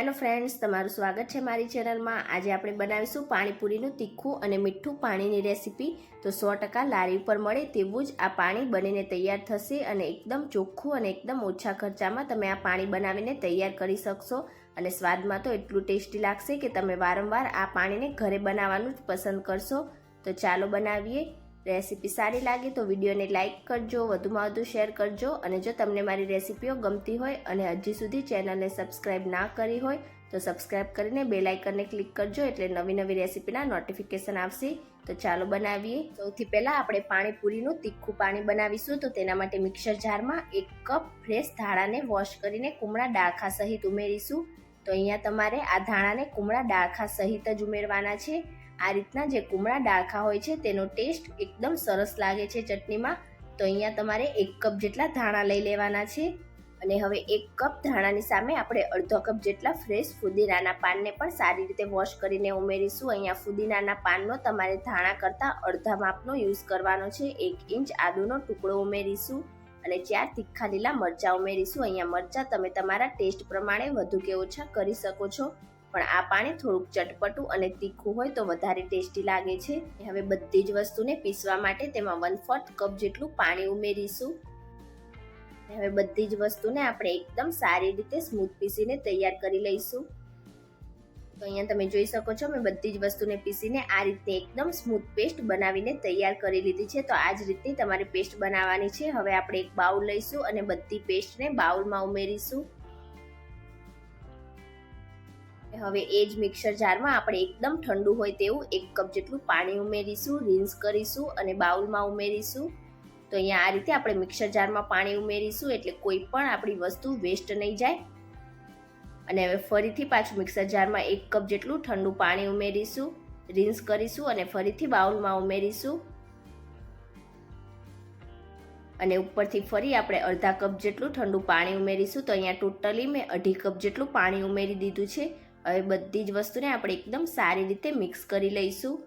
Hello friends, તમારું સ્વાગત છે મારી ચેનલમાં। આજે આપણે બનાવીશું પાણીપુરીનું તીખું અને મીઠું પાણીની રેસીપી। તો 100% લારી ઉપર મળે તેવું જ આ પાણી બનીને તૈયાર થશે અને એકદમ ચોખ્ખું અને એકદમ ઓછા ખર્ચામાં તમે આ પાણી બનાવીને તૈયાર કરી શકશો અને સ્વાદમાં તો એટલું ટેસ્ટી લાગશે કે તમે વારંવાર આ પાણીને ઘરે બનાવવાનું જ પસંદ કરશો। તો ચાલો બનાવીએ। રેસીપી સારી લાગે તો વિડીયોને લાઇક કરજો, વધુમાં વધુ શેર કરજો અને જો તમને મારી રેસીપીઓ ગમતી હોય અને હજી સુધી ચેનલને સબસ્ક્રાઇબ ના કરી હોય તો સબસ્ક્રાઇબ કરીને બેલ આઇકનને ક્લિક કરજો એટલે નવી નવી રેસીપીના નોટિફિકેશન આવશે। તો ચાલો બનાવીએ। સૌથી પહેલાં આપણે પાણીપુરીનું તીખું પાણી બનાવીશું। તો તેના માટે મિક્સર જારમાં 1 કપ ફ્રેશ ધાણાને વોશ કરીને કુમળા ડાળખા સહિત ઉમેરીશું। તો અહીંયા તમારે આ ધાણાને કુમળા ડાળખા સહિત જ ઉમેરવાના છે। આ રીતના જે કુમળા ડાળખા હોય છે તેનો ટેસ્ટ એકદમ સરસ લાગે છે ચટણીમાં। તો અહીંયા તમારે 1 કપ જેટલા ધાણા લઈ લેવાના છે અને હવે 1 કપ ધાણાની સામે આપણે અડધો કપ જેટલા ફ્રેશ ફુદીનાના પાનને પણ સારી રીતે વોશ કરીને ઉમેરીશું। અહીંયા ફુદીનાના પાનનો તમારે ધાણા કરતાં અડધા માપનો યુઝ કરવાનો છે। 1 ઇંચ આદુનો ટુકડો ઉમેરીશું અને 4 તીખા લીલા મરચાં ઉમેરીશું। અહીંયા મરચાં તમે તમારા ટેસ્ટ પ્રમાણે વધુ કે ઓછા કરી શકો છો, પણ આ પાણી થોડુંક ચટપટું અને તીખું હોય તો વધારે ટેસ્ટી લાગે છે। હવે બધી જ વસ્તુને પીસવા માટે તેમાં 1/4 કપ જેટલું પાણી ઉમેરીશું। હવે બધી જ વસ્તુને આપણે એકદમ સારી રીતે સ્મૂથ પીસીને તૈયાર કરી લઈશું। તો અહીંયા તમે જોઈ શકો છો મેં બધી જ વસ્તુને પીસીને આ રીતે એકદમ સ્મૂથ પેસ્ટ બનાવીને તૈયાર કરી લીધી છે। તો આ જ રીતની તમારે પેસ્ટ બનાવવાની છે। હવે આપણે એક બાઉલ લઈશું અને બધી પેસ્ટને બાઉલમાં ઉમેરીશું। હવે એ જ મિક્સર જારમાં આપણે એકદમ ઠંડુ હોય તેવું 1 કપ જેટલું પાણી ઉમેરીશું, રિન્સ કરીશું અને બાઉલમાં ઉમેરીશું। તો અહીંયા આ રીતે આપણે મિક્સર જારમાં પાણી ઉમેરીશું એટલે કોઈ પણ આપણી વસ્તુ વેસ્ટ નહીં જાય। અને હવે ફરીથી પાછું મિક્સર જારમાં 1 કપ જેટલું ઠંડુ પાણી ઉમેરીશું, રિન્સ કરીશું અને ફરીથી બાઉલમાં ઉમેરીશું અને ઉપરથી ફરી આપણે અડધા કપ જેટલું ઠંડુ પાણી ઉમેરીશું। તો અહીંયા ટોટલી મેં 2.5 કપ જેટલું પાણી ઉમેરી દીધું છે। હવે બધી જ વસ્તુને આપણે એકદમ સારી રીતે મિક્સ કરી લઈશું।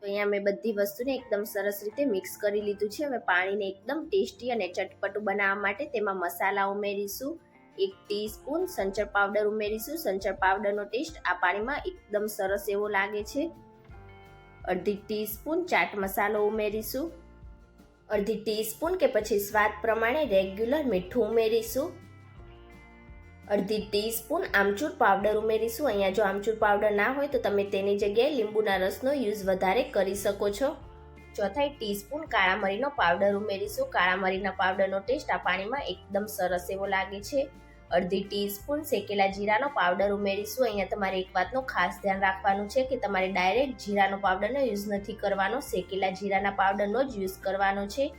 તો અહીંયા મેં બધી વસ્તુને એકદમ સરસ રીતે મિક્સ કરી લીધું છે। હવે પાણીને એકદમ ટેસ્ટી અને ચટપટું બનાવવા માટે તેમાં મસાલા ઉમેરીશું। 1 ટીસ્પૂન સંચર પાવડર ઉમેરીશું। સંચર પાવડરનો ટેસ્ટ આ પાણીમાં એકદમ સરસ એવો લાગે છે। અડધી ટીસ્પૂન ચાટ મસાલો ઉમેરીશું। અડધી ટીસ્પૂન કે પછી સ્વાદ પ્રમાણે રેગ્યુલર મીઠું ઉમેરીશું। અડધી ટીસ્પૂન આમચૂર પાવડર ઉમેરીશું। અહીંયા જો આમચૂર પાવડર ના હોય તો તમે તેની જગ્યાએ લીંબુના રસનો યુઝ વધારે કરી શકો છો। 1/4 ટીસ્પૂન કાળા મરીનો પાવડર ઉમેરીશું। કાળા મરીના પાવડરનો ટેસ્ટ આ પાણીમાં એકદમ સરસ એવો લાગે છે। અડધી ટીસ્પૂન શેકેલા જીરાનો પાવડર ઉમેરીશું। અહીંયા તમારે એક વાતનું ખાસ ધ્યાન રાખવાનું છે કે તમારે ડાયરેક્ટ જીરાનો પાવડરનો યુઝ નથી કરવાનો, શેકેલા જીરાના પાવડરનો જ યુઝ કરવાનો છે।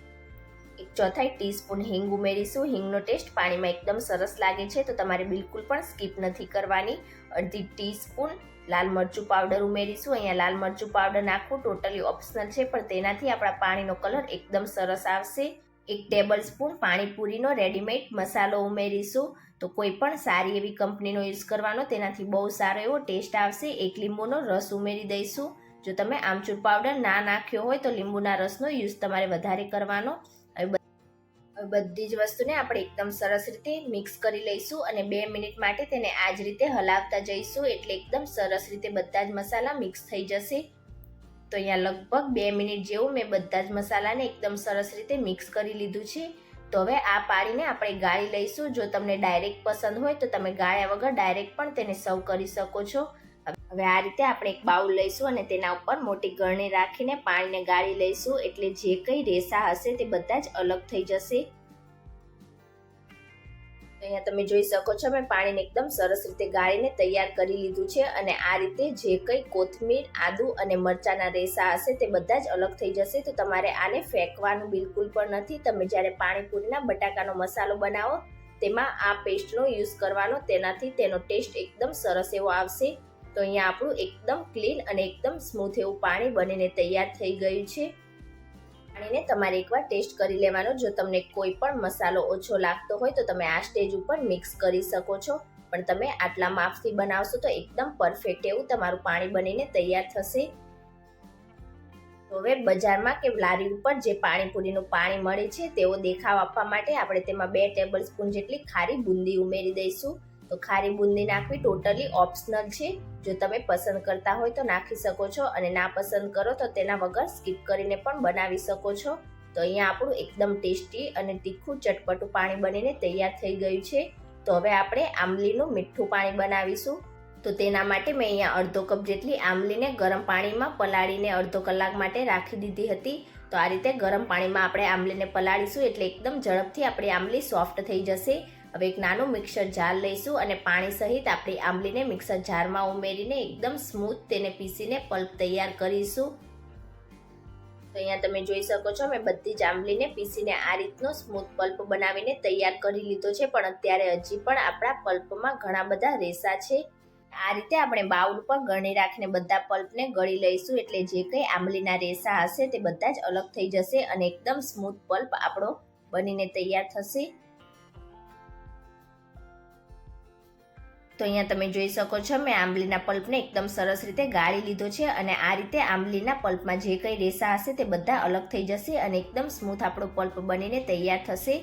1/4 ટીસ્પૂન હિંગ ઉમેરીશું। હિંગનો ટેસ્ટ પાણીમાં એકદમ સરસ લાગે છે તો તમારે બિલકુલ પણ સ્કીપ નથી કરવાની। અડધી ટીસ્પૂન લાલ મરચું પાવડર ઉમેરીશું। અહીંયા લાલ મરચું પાવડર નાખવું ટોટલી ઓપ્શનલ છે, પણ તેનાથી આપણા પાણીનો કલર એકદમ સરસ આવશે। 1 ટેબલ સ્પૂન પાણીપુરીનો રેડીમેડ મસાલો ઉમેરીશું। તો કોઈ પણ સારી એવી કંપનીનો યુઝ કરવાનો, તેનાથી બહુ સારો એવો ટેસ્ટ આવશે। 1 લીંબુનો રસ ઉમેરી દઈશું। જો તમે આમચૂર પાવડર ના નાખ્યો હોય તો લીંબુના રસનો યુઝ તમારે વધારે કરવાનો। હવે બધી જ વસ્તુને આપણે એકદમ સરસ રીતે મિક્સ કરી લઈશું અને 2 મિનિટ માટે તેને આ જ રીતે હલાવતા જઈશું એટલે એકદમ સરસ રીતે બધા જ મસાલા મિક્સ થઈ જશે। તો અહીંયા લગભગ 2 મિનિટ જેવું મેં બધા જ મસાલાને એકદમ સરસ રીતે મિક્સ કરી લીધું છે। તો હવે આ પાણીને આપણે ગાળી લઈશું। જો તમને ડાયરેક્ટ પસંદ હોય તો તમે ગાળ્યા વગર ડાયરેક્ટ પણ તેને સર્વ કરી શકો છો। હવે આ રીતે આપણે એક બાઉલ લઈશું અને તેના ઉપર મોટી ગળણી રાખીને પાણીને ગાળી લઈશું એટલે જે કંઈ રેસા હશે તે બધા જ અલગ થઈ જશે। અહીંયા તમે જોઈ શકો છો મેં પાણીને એકદમ સરસ રીતે ગાળીને તૈયાર કરી લીધું છે અને આ રીતે જે કંઈ કોથમીર, આદુ અને મરચાંના રેસા હશે તે બધા જ અલગ થઈ જશે। તો તમારે આને ફેંકવાનું બિલકુલ પણ નથી। તમે જ્યારે પાણીપુરીના બટાકાનો મસાલો બનાવો તેમાં આ પેસ્ટનો યુઝ કરવાનો, તેનાથી તેનો ટેસ્ટ એકદમ સરસ એવો આવશે। તો અહીંયા આપણું એકદમ ક્લીન અને એકદમ સ્મૂથ એવું પાણી બનીને તૈયાર થઈ ગયું છે। પાણીને તમારે એકવાર ટેસ્ટ કરી લેવાનો। જો તમને કોઈ પણ મસાલો ઓછો લાગતો હોય તો તમે આ સ્ટેજ ઉપર મિક્સ કરી શકો છો, પણ તમે આટલા માપથી બનાવશો તો એકદમ પરફેક્ટ એવું તમારું પાણી બનીને તૈયાર થશે। તો હવે બજારમાં કે લારી ઉપર જે પાણીપુરીનું પાણી મળે છે તેવો દેખાવ આપવા માટે આપણે તેમાં 2 ટેબલ સ્પૂન જેટલી ખારી બુંદી ઉમેરી દઈશું। તો ખારી બુંદી નાખવી ટોટલી ઓપ્શનલ છે. જો તમે પસંદ કરતા હોય તો નાખી શકો છો અને ના પસંદ કરો તો તેના વગર સ્કીપ કરીને પણ બનાવી શકો છો. તો અહીંયા આપણું એકદમ ટેસ્ટી અને તીખું ચટપટું પાણી બનીને તૈયાર થઈ ગયું છે. તો હવે આપણે આંબલીનું મીઠું પાણી બનાવીશું. તો તેના માટે મેં અહીંયા અડધો કપ જેટલી આંબલીને ગરમ પાણીમાં પલાળીને અડધો કલાક માટે રાખી દીધી હતી. તો આ રીતે ગરમ પાણીમાં આપણે આંબલીને પલાળીશું એટલે એકદમ ઝડપથી આપણી આંબલી સોફ્ટ થઈ જશે. હવે એક નાનું મિક્સર જાર લઈશું અને પાણી સહિત આપણી આંબલીને મિક્સર જારમાં ઉમેરીને એકદમ સ્મૂથ તેને પીસીને પલ્પ તૈયાર કરીશું. તો અહીંયા તમે જોઈ શકો છો મેં બધી જ આંબલીને પીસીને આ રીતનો સ્મૂથ પલ્પ બનાવીને તૈયાર કરી લીધો છે. પણ અત્યારે હજી પણ આપણા પલ્પમાં ઘણા બધા રેસા છે. આ રીતે આપણે બાઉલ પર ગળણી રાખીને બધા પલ્પને ગળી લઈશું એટલે જે કંઈ આંબલીના રેસા હશે તે બધા જ અલગ થઈ જશે અને એકદમ સ્મૂથ પલ્પ આપણો બનીને તૈયાર થશે. તો અહીંયા તમે જોઈ શકો છો મેં આંબલીના પલ્પને એકદમ સરસ રીતે ગાળી લીધો છે અને આ રીતે આંબલીના પલ્પમાં જે કંઈ રેસા હશે તે બધા અલગ થઈ જશે અને એકદમ સ્મૂથ આપણો પલ્પ બનીને તૈયાર થશે.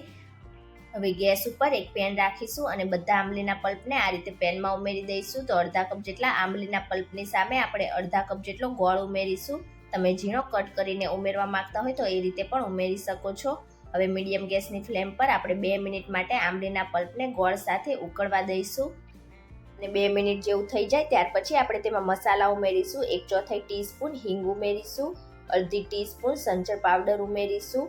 હવે ગેસ ઉપર એક પેન રાખીશું અને બધા આંબલીના પલ્પને આ રીતે પેનમાં ઉમેરી દઈશું. તો અડધા કપ જેટલા આંબલીના પલ્પની સામે આપણે અડધા કપ જેટલો ગોળ ઉમેરીશું. તમે ઝીણો કટ કરીને ઉમેરવા માંગતા હોય તો એ રીતે પણ ઉમેરી શકો છો. હવે મીડિયમ ગેસની ફ્લેમ પર આપણે 2 મિનિટ માટે આંબલીના પલ્પને ગોળ સાથે ઉકળવા દઈશું. અને 2 મિનિટ જેવું થઈ જાય ત્યાર પછી આપણે તેમાં મસાલા ઉમેરીશું. 1/4 ટીસ્પૂન હિંગ ઉમેરીશું, અડધી ટીસ્પૂન સંચળ પાવડર ઉમેરીશું,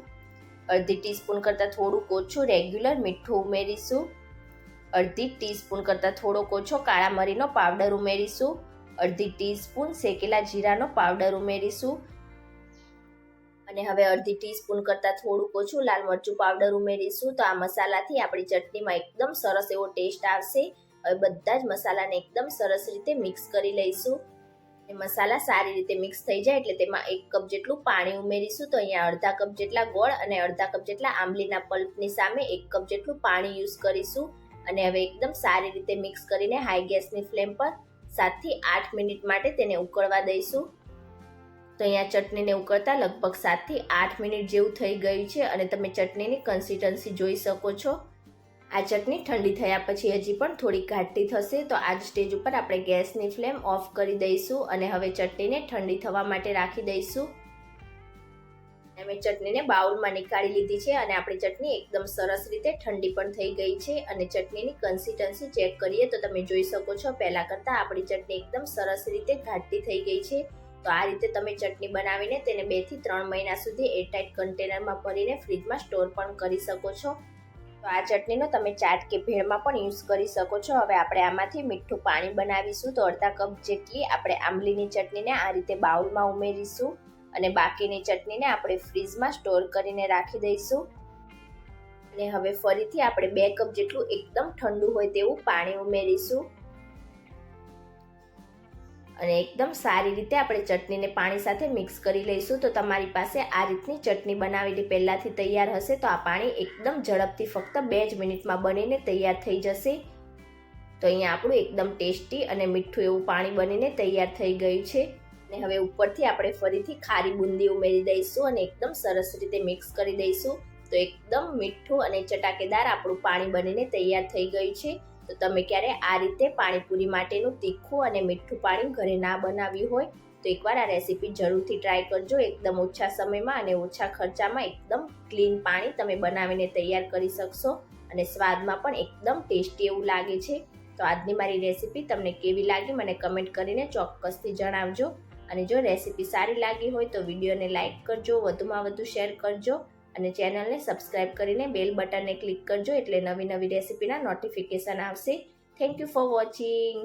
અડધી ટીસ્પૂન કરતાં થોડુંક ઓછું રેગ્યુલર મીઠું ઉમેરીશું, અડધી ટીસ્પૂન કરતાં થોડોક ઓછો કાળા મરીનો પાવડર ઉમેરીશું, અડધી ટીસ્પૂન શેકેલા જીરાનો પાવડર ઉમેરીશું અને હવે અડધી ટીસ્પૂન કરતાં થોડુંક ઓછું લાલ મરચું પાવડર ઉમેરીશું. તો આ મસાલાથી આપણી ચટણીમાં એકદમ સરસ એવો ટેસ્ટ આવશે. હવે બધા જ મસાલાને એકદમ સરસ રીતે મિક્સ કરી લઈશું. મસાલા સારી રીતે મિક્સ થઈ જાય એટલે તેમાં 1 કપ જેટલું પાણી ઉમેરીશું. તો અહીંયા અડધા કપ જેટલા ગોળ અને અડધા કપ જેટલા આંબલીના પલ્પની સામે 1 કપ જેટલું પાણી યુઝ કરીશું અને હવે એકદમ સારી રીતે મિક્સ કરીને હાઈ ગેસની ફ્લેમ પર 7 થી 8 મિનિટ માટે તેને ઉકળવા દઈશું. તો અહીંયા ચટણીને ઉકળતા લગભગ 7 થી 8 મિનિટ જેવું થઈ ગયું છે અને તમે ચટણીની કન્સિસ્ટન્સી જોઈ શકો છો. આ ચટણી ઠંડી થયા પછી હજી પણ થોડી ઘાટી થશે. તો આ જ સ્ટેજ ઉપર આપણે ગેસની ફ્લેમ ઓફ કરી દઈશું અને હવે ચટણીને ઠંડી થવા માટે રાખી દઈશું. મેં ચટણીને બાઉલમાં નીકાળી લીધી છે અને આપણી ચટણી એકદમ સરસ રીતે ઠંડી પણ થઈ ગઈ છે અને ચટણીની કન્સિસ્ટન્સી ચેક કરીએ તો તમે જોઈ શકો છો પહેલાં કરતાં આપણી ચટણી એકદમ સરસ રીતે ઘાટી થઈ ગઈ છે. તો આ રીતે તમે ચટણી બનાવીને તેને 2 થી 3 મહિના સુધી એરટાઇટ કન્ટેનરમાં ભરીને ફ્રીજમાં સ્ટોર પણ કરી શકો છો. તો આ ચટણીનો તમે ચાટ કે ભેળમાં પણ યુઝ કરી શકો છો. હવે આપણે આમાંથી મીઠું પાણી બનાવીશું. તો અડધા કપ જેટલી આપણે આંબલીની ચટણીને આ રીતે બાઉલમાં ઉમેરીશું અને બાકીની ચટણીને આપણે ફ્રીજમાં સ્ટોર કરીને રાખી દઈશું. અને હવે ફરીથી આપણે 2 કપ જેટલું એકદમ ઠંડુ હોય તેવું પાણી ઉમેરીશું અને એકદમ સારી રીતે આપણે ચટણીને પાણી સાથે મિક્સ કરી લઈશું. તો તમારી પાસે આ રીતની ચટણી બનાવેલી પહેલાંથી તૈયાર હશે તો આ પાણી એકદમ ઝડપથી ફક્ત 2 જ મિનિટમાં બનીને તૈયાર થઈ જશે. તો અહીંયા આપણું એકદમ ટેસ્ટી અને મીઠું એવું પાણી બનીને તૈયાર થઈ ગયું છે. અને હવે ઉપરથી આપણે ફરીથી ખારી બુંદી ઉમેરી દઈશું અને એકદમ સરસ રીતે મિક્સ કરી દઈશું. તો એકદમ મીઠું અને ચટાકેદાર આપણું પાણી બનીને તૈયાર થઈ ગયું છે. તો તમે ક્યારે આ રીતે પાણીપુરી માટેનું તીખું અને મીઠું પાણી ઘરે ના બનાવ્યું હોય તો એકવાર આ રેસીપી જરૂરથી ટ્રાય કરજો. એકદમ ઓછા સમયમાં અને ઓછા ખર્ચામાં એકદમ ક્લીન પાણી તમે બનાવીને તૈયાર કરી શકશો અને સ્વાદમાં પણ એકદમ ટેસ્ટી એવું લાગે છે. તો આજની મારી રેસીપી તમને કેવી લાગી મને કમેન્ટ કરીને ચોક્કસથી જણાવજો અને જો રેસીપી સારી લાગી હોય તો વિડીયોને લાઇક કરજો, વધુમાં વધુ શેર કરજો અને ચેનલને સબસ્ક્રાઇબ કરીને બેલ બટનને ક્લિક કરજો એટલે નવી નવી રેસીપીના નોટિફિકેશન આવશે. Thank you for watching.